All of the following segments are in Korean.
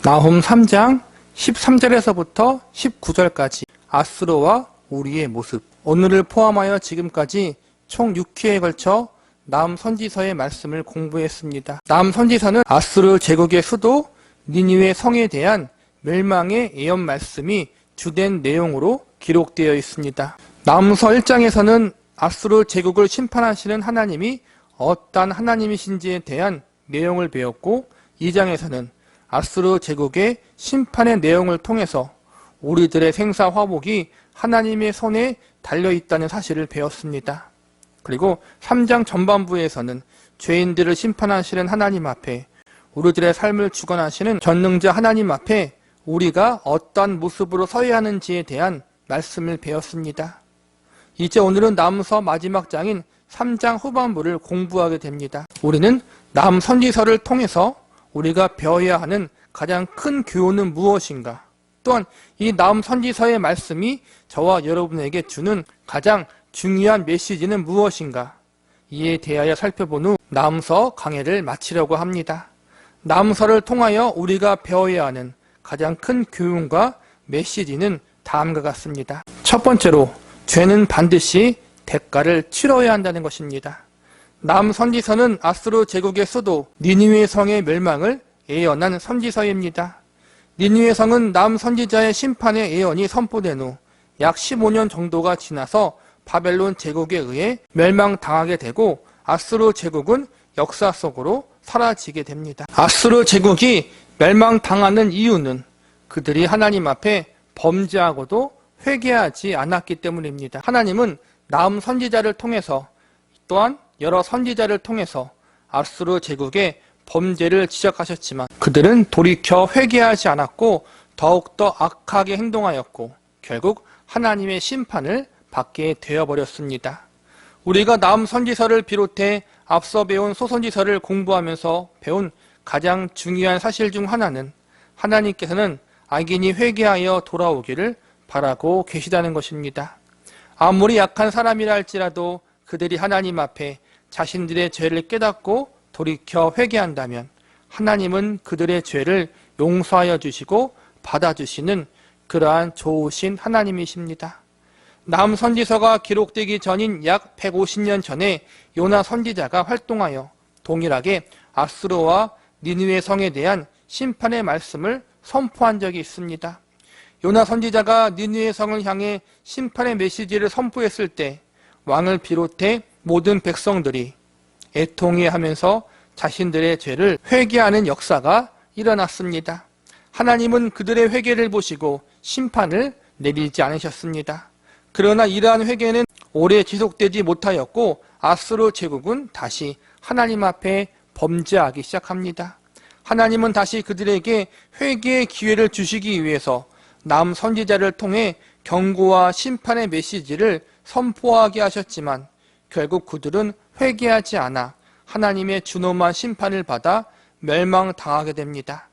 나훔 3장 13절에서부터 19절까지 아수르와 우리의 모습. 오늘을 포함하여 지금까지 총 6회에 걸쳐 나훔 선지서의 말씀을 공부했습니다. 나훔 선지서는 아수르 제국의 수도 니느웨 성에 대한 멸망의 예언 말씀이 주된 내용으로 기록되어 있습니다. 나훔서 1장에서는 아수르 제국을 심판하시는 하나님이 어떤 하나님이신지에 대한 내용을 배웠고, 2장에서는 아수르 제국의 심판의 내용을 통해서 우리들의 생사 화복이 하나님의 손에 달려있다는 사실을 배웠습니다. 그리고 3장 전반부에서는 죄인들을 심판하시는 하나님 앞에, 우리들의 삶을 주관하시는 전능자 하나님 앞에 우리가 어떤 모습으로 서야 하는지에 대한 말씀을 배웠습니다. 이제 오늘은 나훔서 마지막 장인 3장 후반부를 공부하게 됩니다. 우리는 나훔 선지서를 통해서 우리가 배워야 하는 가장 큰 교훈은 무엇인가? 또한 이 나훔 선지서의 말씀이 저와 여러분에게 주는 가장 중요한 메시지는 무엇인가? 이에 대하여 살펴본 후 나훔서 강해를 마치려고 합니다. 나훔서를 통하여 우리가 배워야 하는 가장 큰 교훈과 메시지는 다음과 같습니다. 첫 번째로, 죄는 반드시 대가를 치러야 한다는 것입니다. 나훔 선지서는 아수르 제국의 수도 니느웨 성의 멸망을 예언한 선지서입니다. 니느웨 성은 나훔 선지자의 심판의 예언이 선포된 후 약 15년 정도가 지나서 바벨론 제국에 의해 멸망당하게 되고, 아수르 제국은 역사 속으로 사라지게 됩니다. 아수르 제국이 멸망당하는 이유는 그들이 하나님 앞에 범죄하고도 회개하지 않았기 때문입니다. 하나님은 나훔 선지자를 통해서, 또한 여러 선지자를 통해서 아수르 제국의 범죄를 지적하셨지만 그들은 돌이켜 회개하지 않았고 더욱더 악하게 행동하였고 결국 하나님의 심판을 받게 되어버렸습니다. 우리가 나훔 선지서를 비롯해 앞서 배운 소선지서를 공부하면서 배운 가장 중요한 사실 중 하나는 하나님께서는 악인이 회개하여 돌아오기를 바라고 계시다는 것입니다. 아무리 약한 사람이라 할지라도 그들이 하나님 앞에 자신들의 죄를 깨닫고 돌이켜 회개한다면 하나님은 그들의 죄를 용서하여 주시고 받아주시는 그러한 좋으신 하나님이십니다. 나훔 선지서가 기록되기 전인 약 150년 전에 요나 선지자가 활동하여 동일하게 아수르와 니느웨 성에 대한 심판의 말씀을 선포한 적이 있습니다. 요나 선지자가 니느웨 성을 향해 심판의 메시지를 선포했을 때 왕을 비롯해 모든 백성들이 애통해하면서 자신들의 죄를 회개하는 역사가 일어났습니다. 하나님은 그들의 회개를 보시고 심판을 내리지 않으셨습니다. 그러나 이러한 회개는 오래 지속되지 못하였고 아수르 제국은 다시 하나님 앞에 범죄하기 시작합니다. 하나님은 다시 그들에게 회개의 기회를 주시기 위해서 나훔 선지자를 통해 경고와 심판의 메시지를 선포하게 하셨지만 결국 그들은 회개하지 않아 하나님의 준엄한 심판을 받아 멸망당하게 됩니다.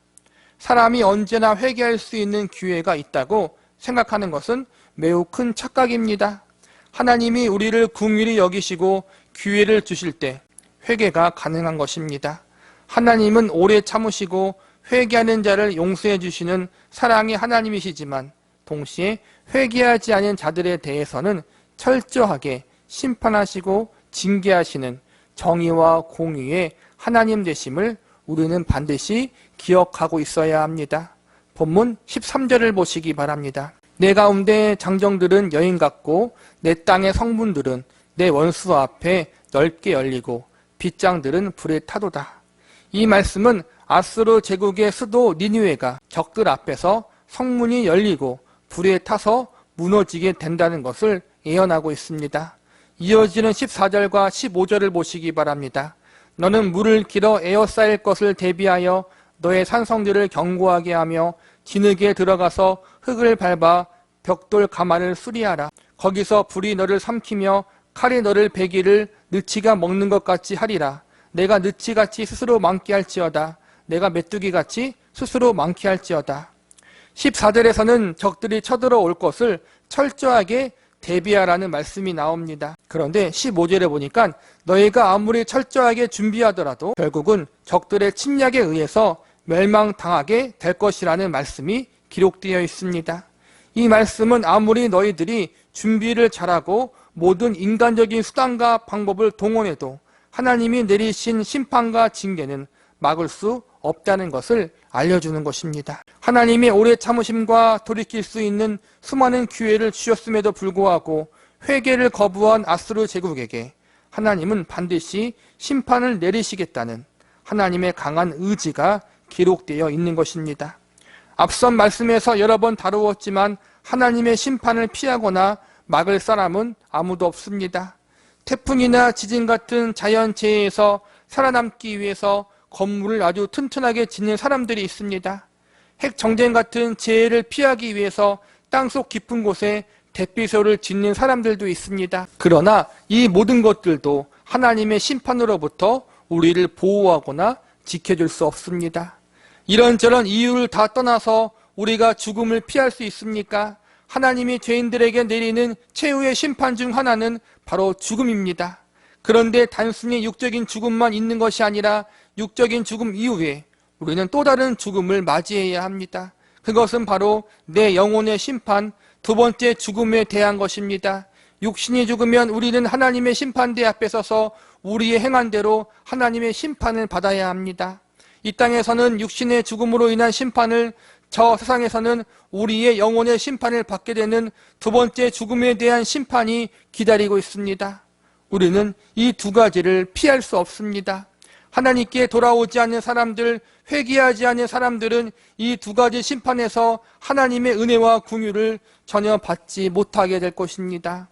사람이 언제나 회개할 수 있는 기회가 있다고 생각하는 것은 매우 큰 착각입니다. 하나님이 우리를 긍휼히 여기시고 기회를 주실 때 회개가 가능한 것입니다. 하나님은 오래 참으시고 회개하는 자를 용서해 주시는 사랑의 하나님이시지만 동시에 회개하지 않은 자들에 대해서는 철저하게 심판하시고 징계하시는 정의와 공의의 하나님 되심을 우리는 반드시 기억하고 있어야 합니다. 본문 13절을 보시기 바랍니다. 내 가운데 장정들은 여인 같고 내 땅의 성문들은 내 원수 앞에 넓게 열리고 빗장들은 불에 타도다. 이 말씀은 아수르 제국의 수도 니느웨가 적들 앞에서 성문이 열리고 불에 타서 무너지게 된다는 것을 예언하고 있습니다. 이어지는 14절과 15절을 보시기 바랍니다. 너는 물을 길어 에워싸일 것을 대비하여 너의 산성들을 견고하게 하며 진흙에 들어가서 흙을 밟아 벽돌 가마를 수리하라. 거기서 불이 너를 삼키며 칼이 너를 베기를 느치가 먹는 것 같이 하리라. 내가 느치같이 스스로 많게 할지어다. 내가 메뚜기같이 스스로 많게 할지어다. 14절에서는 적들이 쳐들어올 것을 철저하게 대비하라는 말씀이 나옵니다. 그런데 15절에 보니까 너희가 아무리 철저하게 준비하더라도 결국은 적들의 침략에 의해서 멸망당하게 될 것이라는 말씀이 기록되어 있습니다. 이 말씀은 아무리 너희들이 준비를 잘하고 모든 인간적인 수단과 방법을 동원해도 하나님이 내리신 심판과 징계는 막을 수 없다는 것을 알려주는 것입니다. 하나님의 오래 참으심과 돌이킬 수 있는 수많은 기회를 주셨음에도 불구하고 회개를 거부한 아수르 제국에게 하나님은 반드시 심판을 내리시겠다는 하나님의 강한 의지가 기록되어 있는 것입니다. 앞선 말씀에서 여러 번 다루었지만 하나님의 심판을 피하거나 막을 사람은 아무도 없습니다. 태풍이나 지진 같은 자연재해에서 살아남기 위해서 건물을 아주 튼튼하게 짓는 사람들이 있습니다. 핵정쟁 같은 재해를 피하기 위해서 땅속 깊은 곳에 대피소를 짓는 사람들도 있습니다. 그러나 이 모든 것들도 하나님의 심판으로부터 우리를 보호하거나 지켜줄 수 없습니다. 이런저런 이유를 다 떠나서 우리가 죽음을 피할 수 있습니까? 하나님이 죄인들에게 내리는 최후의 심판 중 하나는 바로 죽음입니다. 그런데 단순히 육적인 죽음만 있는 것이 아니라 육적인 죽음 이후에 우리는 또 다른 죽음을 맞이해야 합니다. 그것은 바로 내 영혼의 심판, 두 번째 죽음에 대한 것입니다. 육신이 죽으면 우리는 하나님의 심판대 앞에 서서 우리의 행한 대로 하나님의 심판을 받아야 합니다. 이 땅에서는 육신의 죽음으로 인한 심판을, 저 세상에서는 우리의 영혼의 심판을 받게 되는 두 번째 죽음에 대한 심판이 기다리고 있습니다. 우리는 이 두 가지를 피할 수 없습니다. 하나님께 돌아오지 않는 사람들, 회개하지 않는 사람들은 이 두 가지 심판에서 하나님의 은혜와 긍휼을 전혀 받지 못하게 될 것입니다.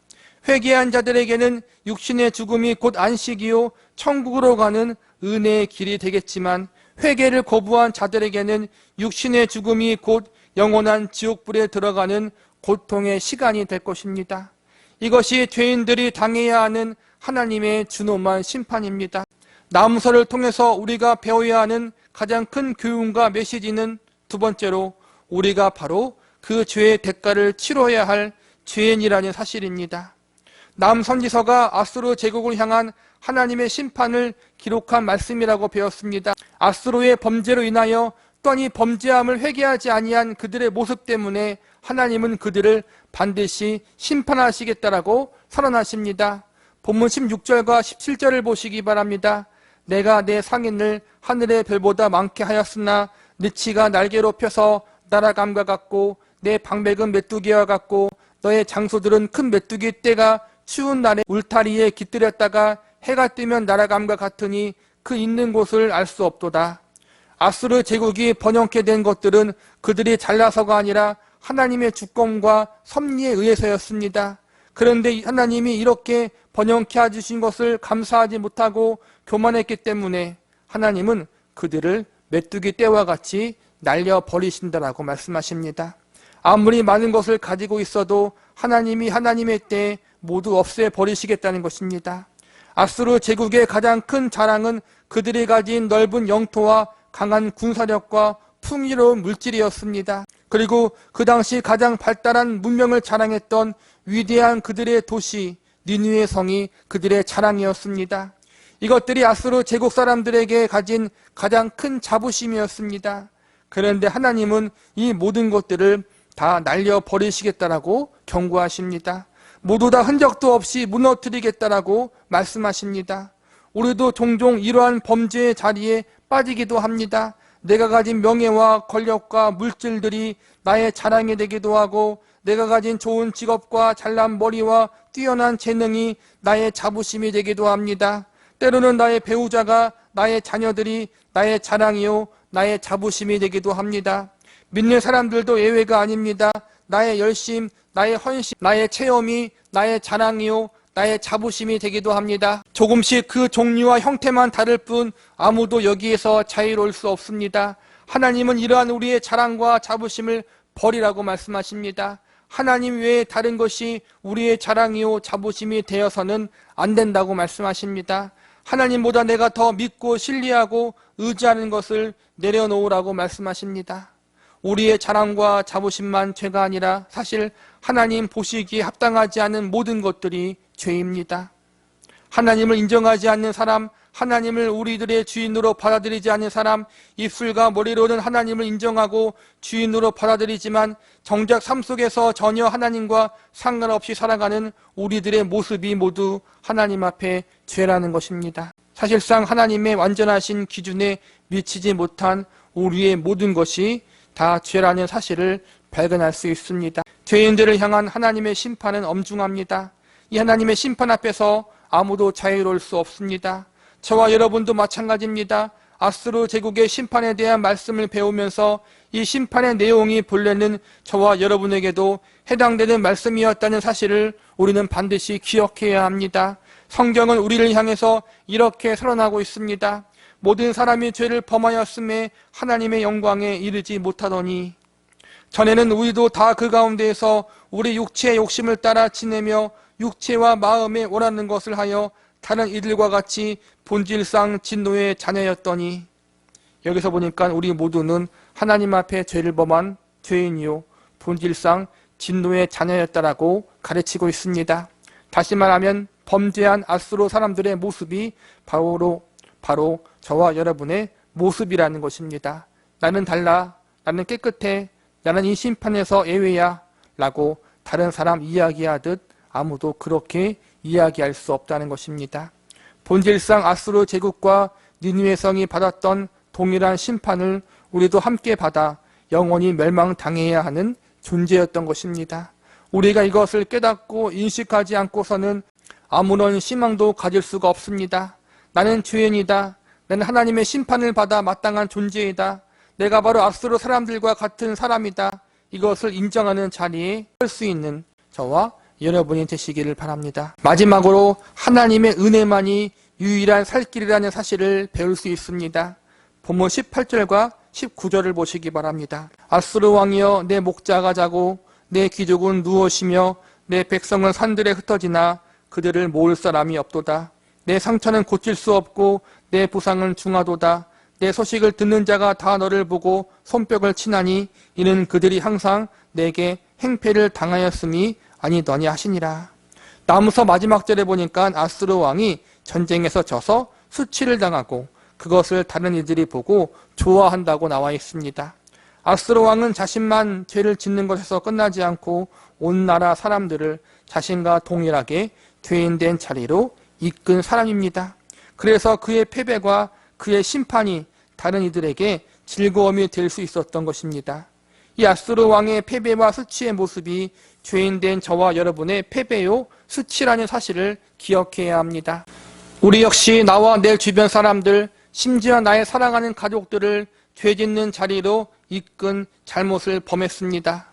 회개한 자들에게는 육신의 죽음이 곧 안식이요 천국으로 가는 은혜의 길이 되겠지만, 회개를 거부한 자들에게는 육신의 죽음이 곧 영원한 지옥불에 들어가는 고통의 시간이 될 것입니다. 이것이 죄인들이 당해야 하는 하나님의 준엄한 심판입니다. 나무서를 통해서 우리가 배워야 하는 가장 큰 교훈과 메시지는 두 번째로 우리가 바로 그 죄의 대가를 치러야 할 죄인이라는 사실입니다. 남선지서가 아수르 제국을 향한 하나님의 심판을 기록한 말씀이라고 배웠습니다. 아수르의 범죄로 인하여 또한 이 범죄함을 회개하지 아니한 그들의 모습 때문에 하나님은 그들을 반드시 심판하시겠다라고 선언하십니다. 본문 16절과 17절을 보시기 바랍니다. 내가 내 상인을 하늘의 별보다 많게 하였으나 느치가 날개로 펴서 날아감과 같고 내 방백은 메뚜기와 같고 너의 장소들은 큰 메뚜기 떼가 추운 날에 울타리에 깃들였다가 해가 뜨면 날아감과 같으니 그 있는 곳을 알 수 없도다. 아수르 제국이 번영케 된 것들은 그들이 잘나서가 아니라 하나님의 주권과 섭리에 의해서였습니다. 그런데 하나님이 이렇게 번영케 해주신 것을 감사하지 못하고 교만했기 때문에 하나님은 그들을 메뚜기 떼와 같이 날려버리신다라고 말씀하십니다. 아무리 많은 것을 가지고 있어도 하나님이 하나님의 때에 모두 없애버리시겠다는 것입니다. 아수르 제국의 가장 큰 자랑은 그들이 가진 넓은 영토와 강한 군사력과 풍요로운 물질이었습니다. 그리고 그 당시 가장 발달한 문명을 자랑했던 위대한 그들의 도시 니느웨 성이 그들의 자랑이었습니다. 이것들이 아수르 제국 사람들에게 가진 가장 큰 자부심이었습니다. 그런데 하나님은 이 모든 것들을 다 날려버리시겠다라고 경고하십니다. 모두 다 흔적도 없이 무너뜨리겠다라고 말씀하십니다. 우리도 종종 이러한 범죄의 자리에 빠지기도 합니다. 내가 가진 명예와 권력과 물질들이 나의 자랑이 되기도 하고, 내가 가진 좋은 직업과 잘난 머리와 뛰어난 재능이 나의 자부심이 되기도 합니다. 때로는 나의 배우자가, 나의 자녀들이 나의 자랑이요 나의 자부심이 되기도 합니다. 믿는 사람들도 예외가 아닙니다. 나의 열심, 나의 헌신, 나의 체험이 나의 자랑이요 나의 자부심이 되기도 합니다. 조금씩 그 종류와 형태만 다를 뿐 아무도 여기에서 자유로울 수 없습니다. 하나님은 이러한 우리의 자랑과 자부심을 버리라고 말씀하십니다. 하나님 외에 다른 것이 우리의 자랑이요 자부심이 되어서는 안 된다고 말씀하십니다. 하나님보다 내가 더 믿고 신뢰하고 의지하는 것을 내려놓으라고 말씀하십니다. 우리의 자랑과 자부심만 죄가 아니라 사실 하나님 보시기에 합당하지 않은 모든 것들이 죄입니다. 하나님을 인정하지 않는 사람, 하나님을 우리들의 주인으로 받아들이지 않는 사람, 입술과 머리로는 하나님을 인정하고 주인으로 받아들이지만 정작 삶 속에서 전혀 하나님과 상관없이 살아가는 우리들의 모습이 모두 하나님 앞에 죄라는 것입니다. 사실상 하나님의 완전하신 기준에 미치지 못한 우리의 모든 것이 다 죄라는 사실을 발견할 수 있습니다. 죄인들을 향한 하나님의 심판은 엄중합니다. 이 하나님의 심판 앞에서 아무도 자유로울 수 없습니다. 저와 여러분도 마찬가지입니다. 아수르 제국의 심판에 대한 말씀을 배우면서 이 심판의 내용이 본래는 저와 여러분에게도 해당되는 말씀이었다는 사실을 우리는 반드시 기억해야 합니다. 성경은 우리를 향해서 이렇게 선언하고 있습니다. 모든 사람이 죄를 범하였음에 하나님의 영광에 이르지 못하더니, 전에는 우리도 다 그 가운데에서 우리 육체의 욕심을 따라 지내며 육체와 마음에 원하는 것을 하여 다른 이들과 같이 본질상 진노의 자녀였더니, 여기서 보니까 우리 모두는 하나님 앞에 죄를 범한 죄인이요 본질상 진노의 자녀였다라고 가르치고 있습니다. 다시 말하면 범죄한 아수르 사람들의 모습이 바로 저와 여러분의 모습이라는 것입니다. 나는 달라, 나는 깨끗해, 나는 이 심판에서 예외야 라고 다른 사람 이야기하듯 아무도 그렇게 이야기할 수 없다는 것입니다. 본질상 아수르 제국과 니느웨 성이 받았던 동일한 심판을 우리도 함께 받아 영원히 멸망당해야 하는 존재였던 것입니다. 우리가 이것을 깨닫고 인식하지 않고서는 아무런 희망도 가질 수가 없습니다. 나는 죄인이다. 나는 하나님의 심판을 받아 마땅한 존재이다. 내가 바로 아수르 사람들과 같은 사람이다. 이것을 인정하는 자리에 설 수 있는 저와 여러분이 되시기를 바랍니다. 마지막으로 하나님의 은혜만이 유일한 살 길이라는 사실을 배울 수 있습니다. 본문 18절과 19절을 보시기 바랍니다. 아수르 왕이여, 내 목자가 자고 내 귀족은 누워쉬며 내 백성은 산들에 흩어지나 그들을 모을 사람이 없도다. 내 상처는 고칠 수 없고 내 부상은 중하도다. 내 소식을 듣는 자가 다 너를 보고 손뼉을 치나니 이는 그들이 항상 내게 행패를 당하였음이 아니더니 하시니라. 나무서 마지막 절에 보니까 아수르 왕이 전쟁에서 져서 수치를 당하고 그것을 다른 이들이 보고 좋아한다고 나와 있습니다. 아수르 왕은 자신만 죄를 짓는 것에서 끝나지 않고 온 나라 사람들을 자신과 동일하게 죄인된 자리로 이끈 사람입니다. 그래서 그의 패배와 그의 심판이 다른 이들에게 즐거움이 될 수 있었던 것입니다. 이 아수르 왕의 패배와 수치의 모습이 죄인된 저와 여러분의 패배요 수치라는 사실을 기억해야 합니다. 우리 역시 나와 내 주변 사람들, 심지어 나의 사랑하는 가족들을 죄짓는 자리로 이끈 잘못을 범했습니다.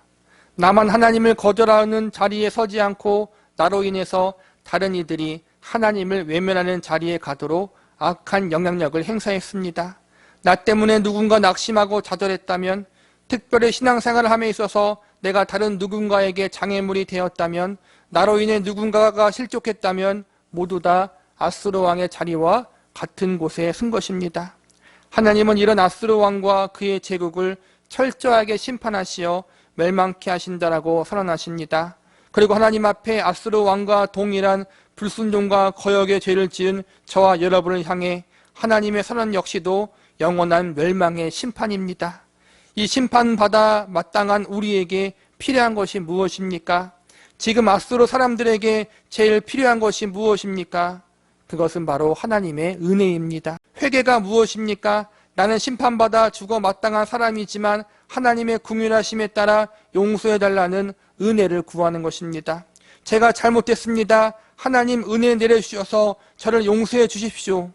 나만 하나님을 거절하는 자리에 서지 않고 나로 인해서 다른 이들이 하나님을 외면하는 자리에 가도록 악한 영향력을 행사했습니다. 나 때문에 누군가 낙심하고 좌절했다면, 특별히 신앙생활을 함에 있어서 내가 다른 누군가에게 장애물이 되었다면, 나로 인해 누군가가 실족했다면 모두 다 아수르 왕의 자리와 같은 곳에 쓴 것입니다. 하나님은 이런 아수르 왕과 그의 제국을 철저하게 심판하시어 멸망케 하신다라고 선언하십니다. 그리고 하나님 앞에 아수르 왕과 동일한 불순종과 거역의 죄를 지은 저와 여러분을 향해 하나님의 선언 역시도 영원한 멸망의 심판입니다. 이 심판받아 마땅한 우리에게 필요한 것이 무엇입니까? 지금 아수르 사람들에게 제일 필요한 것이 무엇입니까? 그것은 바로 하나님의 은혜입니다. 회개가 무엇입니까? 나는 심판받아 죽어 마땅한 사람이지만 하나님의 긍휼하심에 따라 용서해달라는 은혜를 구하는 것입니다. 제가 잘못됐습니다. 하나님 은혜 내려주셔서 저를 용서해 주십시오.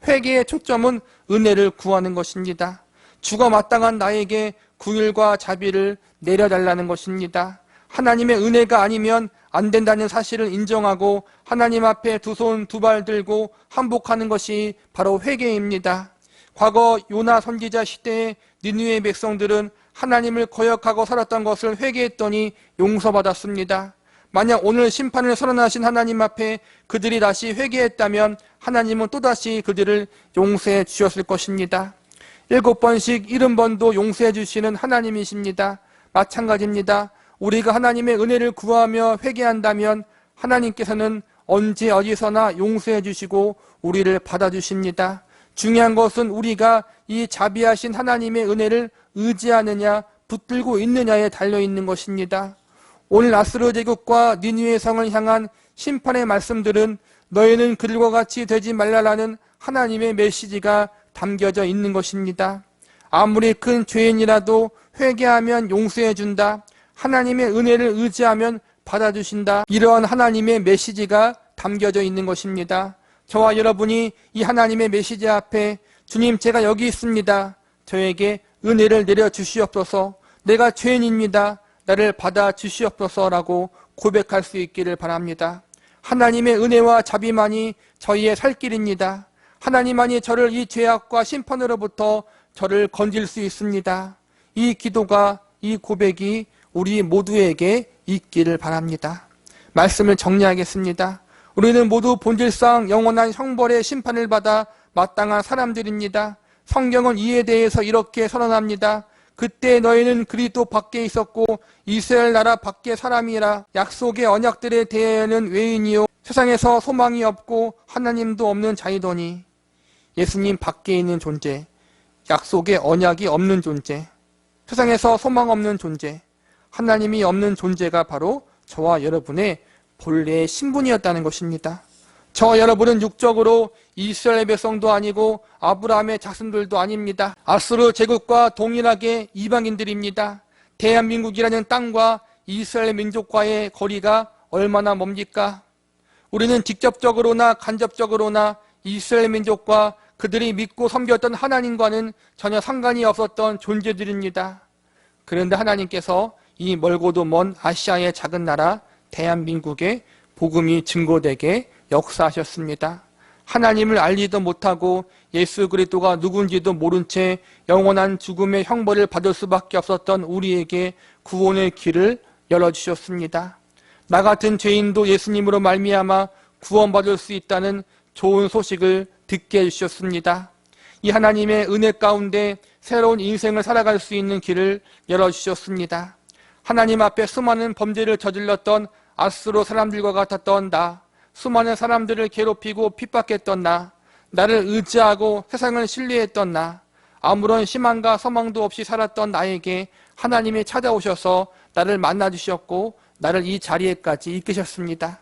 회개의 초점은 은혜를 구하는 것입니다. 죽어 마땅한 나에게 긍휼과 자비를 내려달라는 것입니다. 하나님의 은혜가 아니면 안 된다는 사실을 인정하고 하나님 앞에 두 손 두 발 들고 항복하는 것이 바로 회개입니다. 과거 요나 선지자 시대의 니느웨 백성들은 하나님을 거역하고 살았던 것을 회개했더니 용서받았습니다. 만약 오늘 심판을 선언하신 하나님 앞에 그들이 다시 회개했다면 하나님은 또다시 그들을 용서해 주셨을 것입니다. 7번씩 70번도 용서해 주시는 하나님이십니다. 마찬가지입니다. 우리가 하나님의 은혜를 구하며 회개한다면 하나님께서는 언제 어디서나 용서해 주시고 우리를 받아주십니다. 중요한 것은 우리가 이 자비하신 하나님의 은혜를 의지하느냐 붙들고 있느냐에 달려있는 것입니다. 오늘 아스로 제국과 니느웨 성을 향한 심판의 말씀들은 너희는 그들과 같이 되지 말라라는 하나님의 메시지가 담겨져 있는 것입니다. 아무리 큰 죄인이라도 회개하면 용서해 준다. 하나님의 은혜를 의지하면 받아주신다. 이러한 하나님의 메시지가 담겨져 있는 것입니다. 저와 여러분이 이 하나님의 메시지 앞에 주님 제가 여기 있습니다. 저에게 은혜를 내려주시옵소서. 내가 죄인입니다. 나를 받아주시옵소서라고 고백할 수 있기를 바랍니다. 하나님의 은혜와 자비만이 저희의 살 길입니다. 하나님만이 저를 이 죄악과 심판으로부터 저를 건질 수 있습니다. 이 기도가, 이 고백이 우리 모두에게 있기를 바랍니다. 말씀을 정리하겠습니다. 우리는 모두 본질상 영원한 형벌의 심판을 받아 마땅한 사람들입니다. 성경은 이에 대해서 이렇게 선언합니다. 그때 너희는 그리스도 밖에 있었고 이스라엘 나라 밖의 사람이라. 약속의 언약들에 대해는 외인이요 세상에서 소망이 없고 하나님도 없는 자이더니. 예수님 밖에 있는 존재, 약속의 언약이 없는 존재, 세상에서 소망 없는 존재, 하나님이 없는 존재가 바로 저와 여러분의 본래의 신분이었다는 것입니다. 저와 여러분은 육적으로 이스라엘 백성도 아니고 아브라함의 자손들도 아닙니다. 아수르 제국과 동일하게 이방인들입니다. 대한민국이라는 땅과 이스라엘 민족과의 거리가 얼마나 멉니까? 우리는 직접적으로나 간접적으로나 이스라엘 민족과 그들이 믿고 섬겼던 하나님과는 전혀 상관이 없었던 존재들입니다. 그런데 하나님께서 이 멀고도 먼 아시아의 작은 나라 대한민국에 복음이 증거되게 역사하셨습니다. 하나님을 알지도 못하고 예수 그리스도가 누군지도 모른 채 영원한 죽음의 형벌을 받을 수밖에 없었던 우리에게 구원의 길을 열어주셨습니다. 나 같은 죄인도 예수님으로 말미암아 구원받을 수 있다는 좋은 소식을 듣게 해주셨습니다. 이 하나님의 은혜 가운데 새로운 인생을 살아갈 수 있는 길을 열어주셨습니다. 하나님 앞에 수많은 범죄를 저질렀던 아스로 사람들과 같았던 나, 수많은 사람들을 괴롭히고 핍박했던 나, 나를 의지하고 세상을 신뢰했던 나, 아무런 희망과 소망도 없이 살았던 나에게 하나님이 찾아오셔서 나를 만나주셨고 나를 이 자리에까지 이끄셨습니다.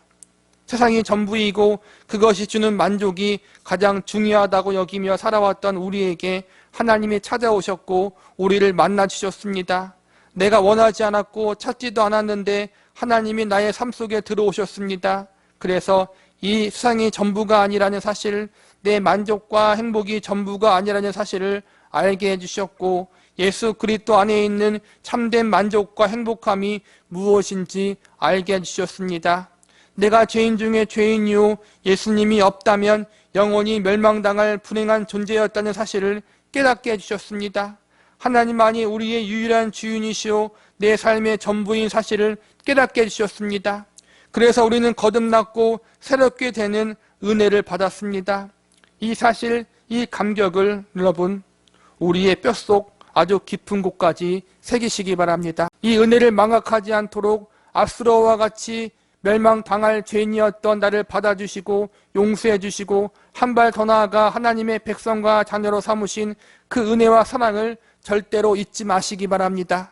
세상이 전부이고 그것이 주는 만족이 가장 중요하다고 여기며 살아왔던 우리에게 하나님이 찾아오셨고 우리를 만나주셨습니다. 내가 원하지 않았고 찾지도 않았는데 하나님이 나의 삶 속에 들어오셨습니다. 그래서 이 세상이 전부가 아니라는 사실, 내 만족과 행복이 전부가 아니라는 사실을 알게 해주셨고 예수 그리스도 안에 있는 참된 만족과 행복함이 무엇인지 알게 해주셨습니다. 내가 죄인 중에 죄인이요 예수님이 없다면 영원히 멸망당할 불행한 존재였다는 사실을 깨닫게 해주셨습니다. 하나님만이 우리의 유일한 주인이시오 내 삶의 전부인 사실을 깨닫게 해주셨습니다. 그래서 우리는 거듭났고 새롭게 되는 은혜를 받았습니다. 이 사실, 이 감격을 여러분 우리의 뼛속 아주 깊은 곳까지 새기시기 바랍니다. 이 은혜를 망각하지 않도록 아스로와 같이 멸망당할 죄인이었던 나를 받아주시고 용서해 주시고 한 발 더 나아가 하나님의 백성과 자녀로 삼으신 그 은혜와 사랑을 절대로 잊지 마시기 바랍니다.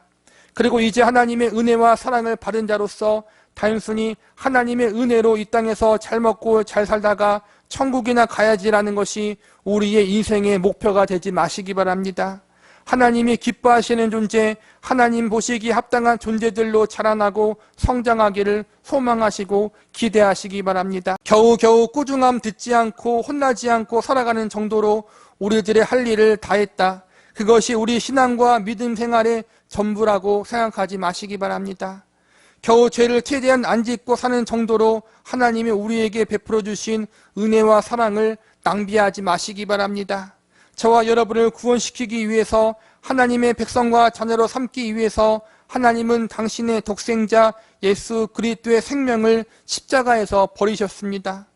그리고 이제 하나님의 은혜와 사랑을 받은 자로서 단순히 하나님의 은혜로 이 땅에서 잘 먹고 잘 살다가 천국이나 가야지라는 것이 우리의 인생의 목표가 되지 마시기 바랍니다. 하나님이 기뻐하시는 존재, 하나님 보시기 합당한 존재들로 자라나고 성장하기를 소망하시고 기대하시기 바랍니다. 겨우겨우 꾸중함 듣지 않고 혼나지 않고 살아가는 정도로 우리들의 할 일을 다했다. 그것이 우리 신앙과 믿음 생활의 전부라고 생각하지 마시기 바랍니다. 겨우 죄를 최대한 안 짓고 사는 정도로 하나님이 우리에게 베풀어 주신 은혜와 사랑을 낭비하지 마시기 바랍니다. 저와 여러분을 구원시키기 위해서 하나님의 백성과 자녀로 삼기 위해서 하나님은 당신의 독생자 예수 그리스도의 생명을 십자가에서 버리셨습니다.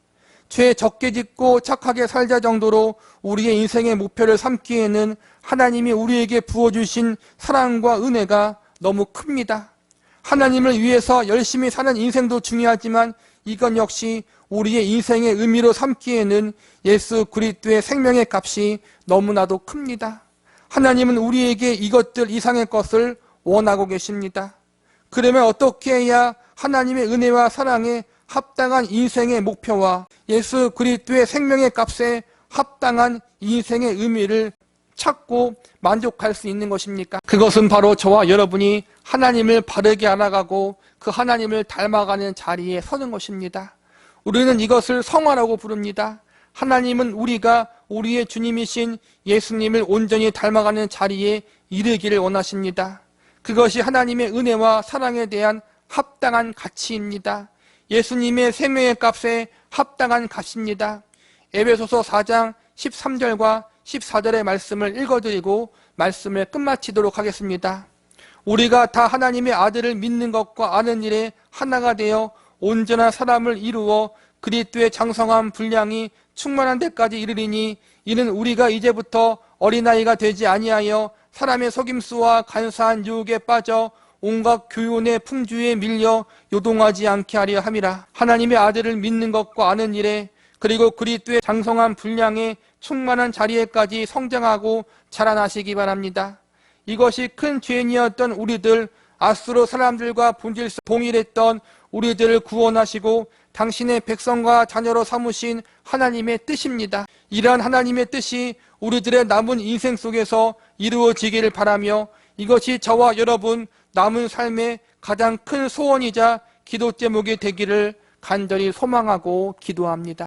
죄 적게 짓고 착하게 살자 정도로 우리의 인생의 목표를 삼기에는 하나님이 우리에게 부어주신 사랑과 은혜가 너무 큽니다. 하나님을 위해서 열심히 사는 인생도 중요하지만 이것 역시 우리의 인생의 의미로 삼기에는 예수 그리스도의 생명의 값이 너무나도 큽니다. 하나님은 우리에게 이것들 이상의 것을 원하고 계십니다. 그러면 어떻게 해야 하나님의 은혜와 사랑에 합당한 인생의 목표와 예수 그리스도의 생명의 값에 합당한 인생의 의미를 찾고 만족할 수 있는 것입니까? 그것은 바로 저와 여러분이 하나님을 바르게 알아가고 그 하나님을 닮아가는 자리에 서는 것입니다. 우리는 이것을 성화라고 부릅니다. 하나님은 우리가 우리의 주님이신 예수님을 온전히 닮아가는 자리에 이르기를 원하십니다. 그것이 하나님의 은혜와 사랑에 대한 합당한 가치입니다. 예수님의 생명의 값에 합당한 값입니다. 에베소서 4장 13절과 14절의 말씀을 읽어드리고 말씀을 끝마치도록 하겠습니다. 우리가 다 하나님의 아들을 믿는 것과 아는 일에 하나가 되어 온전한 사람을 이루어 그리스도의 장성한 분량이 충만한 데까지 이르리니 이는 우리가 이제부터 어린아이가 되지 아니하여 사람의 속임수와 간사한 유혹에 빠져 온갖 교훈의 풍주에 밀려 요동하지 않게 하려 함이라. 하나님의 아들을 믿는 것과 아는 일에 그리고 그리스도의 장성한 분량에 충만한 자리에까지 성장하고 자라나시기 바랍니다. 이것이 큰 죄인이었던 우리들, 아수르 사람들과 본질상 동일했던 우리들을 구원하시고 당신의 백성과 자녀로 삼으신 하나님의 뜻입니다. 이러한 하나님의 뜻이 우리들의 남은 인생 속에서 이루어지기를 바라며 이것이 저와 여러분 남은 삶의 가장 큰 소원이자 기도 제목이 되기를 간절히 소망하고 기도합니다.